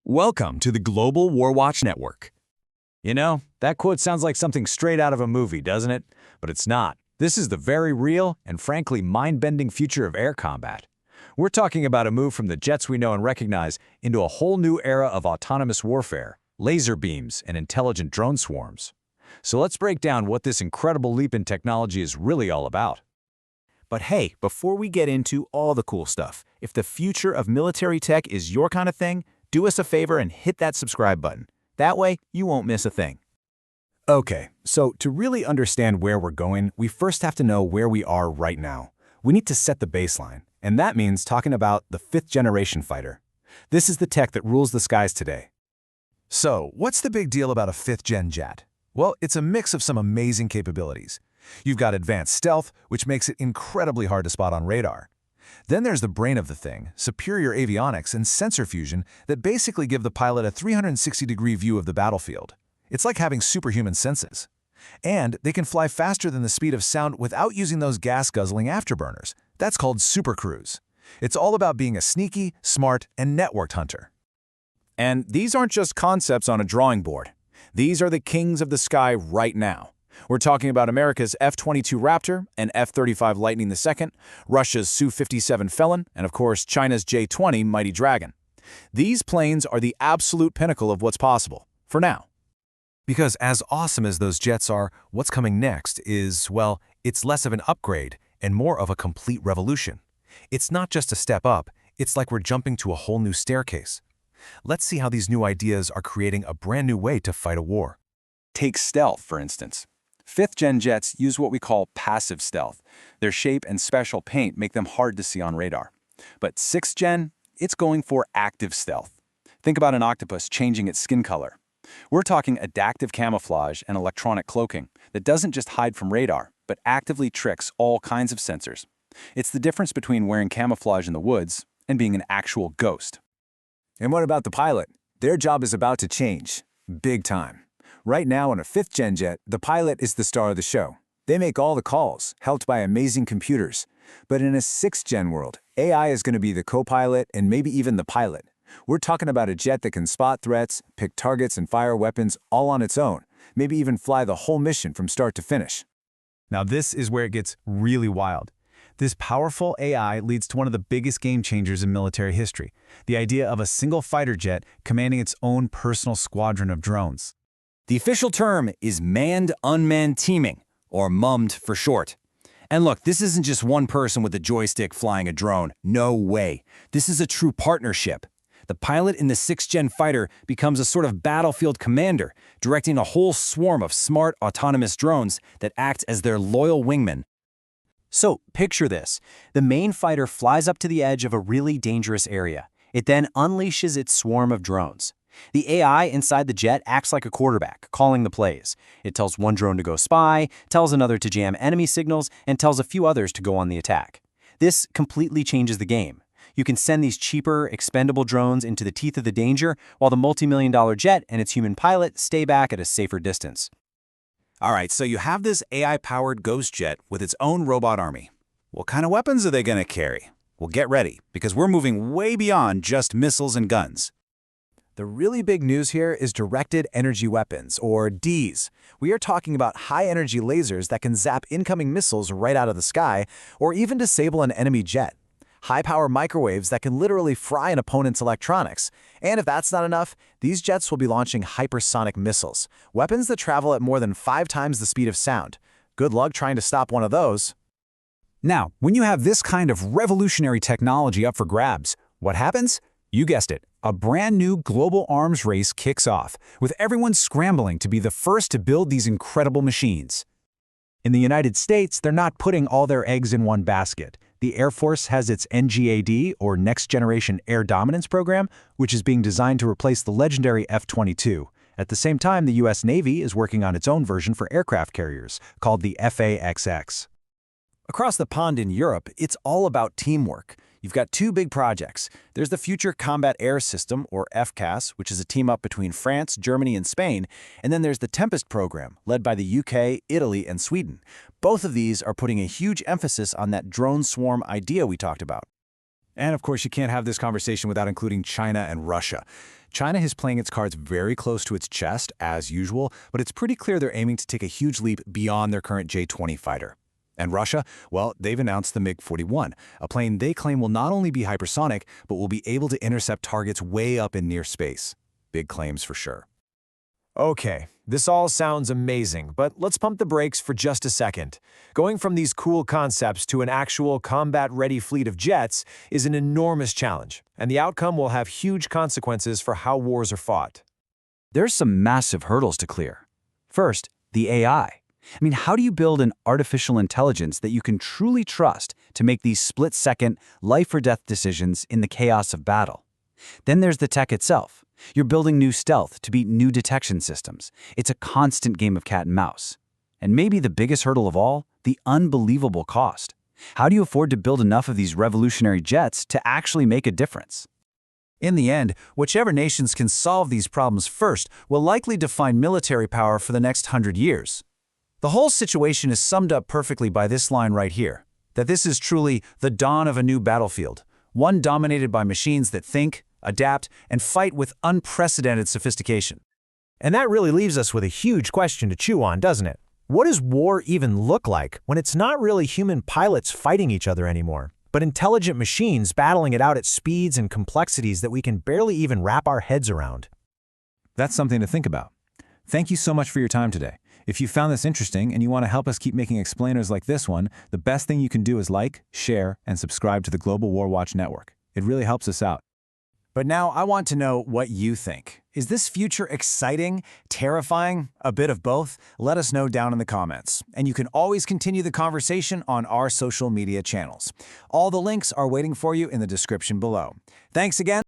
Welcome to the Global Warwatch Network. You know, that quote sounds like something straight out of a movie, doesn't it? But it's not. This is the very real and frankly mind-bending future of air combat. We're talking about a move from the jets we know and recognize into a whole new era of autonomous warfare, laser beams, and intelligent drone swarms. So let's break down what this incredible leap in technology is really all about. But hey, before we get into all the cool stuff, if the future of military tech is your kind of thing, do us a favor and hit that subscribe button. That way, you won't miss a thing. Okay, so to really understand where we're going, we first have to know where we are right now. We need to set the baseline, and that means talking about the 5th-generation fighter. This is the tech that rules the skies today. So, what's the big deal about a 5th-gen jet? Well, it's a mix of some amazing capabilities. You've got advanced stealth, which makes it incredibly hard to spot on radar. Then there's the brain of the thing, superior avionics and sensor fusion that basically give the pilot a 360-degree view of the battlefield. It's like having superhuman senses. And they can fly faster than the speed of sound without using those gas-guzzling afterburners. That's called supercruise. It's all about being a sneaky, smart, and networked hunter. And these aren't just concepts on a drawing board. These are the kings of the sky right now. We're talking about America's F-22 Raptor and F-35 Lightning II, Russia's Su-57 Felon, and of course China's J-20 Mighty Dragon. These planes are the absolute pinnacle of what's possible, for now. Because as awesome as those jets are, what's coming next is, well, it's less of an upgrade and more of a complete revolution. It's not just a step up, it's like we're jumping to a whole new staircase. Let's see how these new ideas are creating a brand new way to fight a war. Take stealth, for instance. 5th-gen jets use what we call passive stealth. Their shape and special paint make them hard to see on radar. But 6th-gen, it's going for active stealth. Think about an octopus changing its skin color. We're talking adaptive camouflage and electronic cloaking that doesn't just hide from radar, but actively tricks all kinds of sensors. It's the difference between wearing camouflage in the woods and being an actual ghost. And what about the pilot? Their job is about to change. Big time. Right now on a 5th-gen jet, the pilot is the star of the show. They make all the calls, helped by amazing computers. But in a 6th-gen world, AI is going to be the co-pilot and maybe even the pilot. We're talking about a jet that can spot threats, pick targets, and fire weapons all on its own, maybe even fly the whole mission from start to finish. Now this is where it gets really wild. This powerful AI leads to one of the biggest game changers in military history, the idea of a single fighter jet commanding its own personal squadron of drones. The official term is manned-unmanned teaming, or MUMD for short. And look, this isn't just one person with a joystick flying a drone. No way. This is a true partnership. The pilot in the 6th-gen fighter becomes a sort of battlefield commander, directing a whole swarm of smart, autonomous drones that act as their loyal wingman. So, picture this. The main fighter flies up to the edge of a really dangerous area. It then unleashes its swarm of drones. The AI inside the jet acts like a quarterback, calling the plays. It tells one drone to go spy, tells another to jam enemy signals, and tells a few others to go on the attack. This completely changes the game. You can send these cheaper, expendable drones into the teeth of the danger, while the multi-million-dollar jet and its human pilot stay back at a safer distance. All right, so you have this AI-powered ghost jet with its own robot army. What kind of weapons are they going to carry? Well, get ready, because we're moving way beyond just missiles and guns. The really big news here is directed energy weapons, or DES. We are talking about high-energy lasers that can zap incoming missiles right out of the sky, or even disable an enemy jet. High-power microwaves that can literally fry an opponent's electronics. And if that's not enough, these jets will be launching hypersonic missiles, weapons that travel at more than 5 times the speed of sound. Good luck trying to stop one of those. Now, when you have this kind of revolutionary technology up for grabs, what happens? You guessed it, a brand new global arms race kicks off, with everyone scrambling to be the first to build these incredible machines. In the United States, they're not putting all their eggs in one basket. The Air Force has its NGAD, or Next Generation Air Dominance program, which is being designed to replace the legendary F-22. At the same time, the U.S. Navy is working on its own version for aircraft carriers, called the FCAS. Across the pond in Europe, it's all about teamwork. You've got 2 big projects. There's the Future Combat Air System, or FCAS, which is a team-up between France, Germany, and Spain, and then there's the Tempest program, led by the UK, Italy, and Sweden. Both of these are putting a huge emphasis on that drone swarm idea we talked about. And of course, you can't have this conversation without including China and Russia. China is playing its cards very close to its chest, as usual, but it's pretty clear they're aiming to take a huge leap beyond their current J-20 fighter. And Russia, well, they've announced the MiG-41, a plane they claim will not only be hypersonic, but will be able to intercept targets way up in near space. Big claims for sure. Okay, this all sounds amazing, but let's pump the brakes for just a second. Going from these cool concepts to an actual combat-ready fleet of jets is an enormous challenge, and the outcome will have huge consequences for how wars are fought. There's some massive hurdles to clear. First, the AI. How do you build an artificial intelligence that you can truly trust to make these split-second, life-or-death decisions in the chaos of battle? Then there's the tech itself. You're building new stealth to beat new detection systems. It's a constant game of cat and mouse. And maybe the biggest hurdle of all, the unbelievable cost. How do you afford to build enough of these revolutionary jets to actually make a difference? In the end, whichever nations can solve these problems first will likely define military power for the next 100 years. The whole situation is summed up perfectly by this line right here, that this is truly the dawn of a new battlefield, one dominated by machines that think, adapt, and fight with unprecedented sophistication. And that really leaves us with a huge question to chew on, doesn't it? What does war even look like when it's not really human pilots fighting each other anymore, but intelligent machines battling it out at speeds and complexities that we can barely even wrap our heads around? That's something to think about. Thank you so much for your time today. If you found this interesting and you want to help us keep making explainers like this one, the best thing you can do is like, share, and subscribe to the Global War Watch Network. It really helps us out. But now I want to know what you think. Is this future exciting, terrifying, a bit of both? Let us know down in the comments. And you can always continue the conversation on our social media channels. All the links are waiting for you in the description below. Thanks again.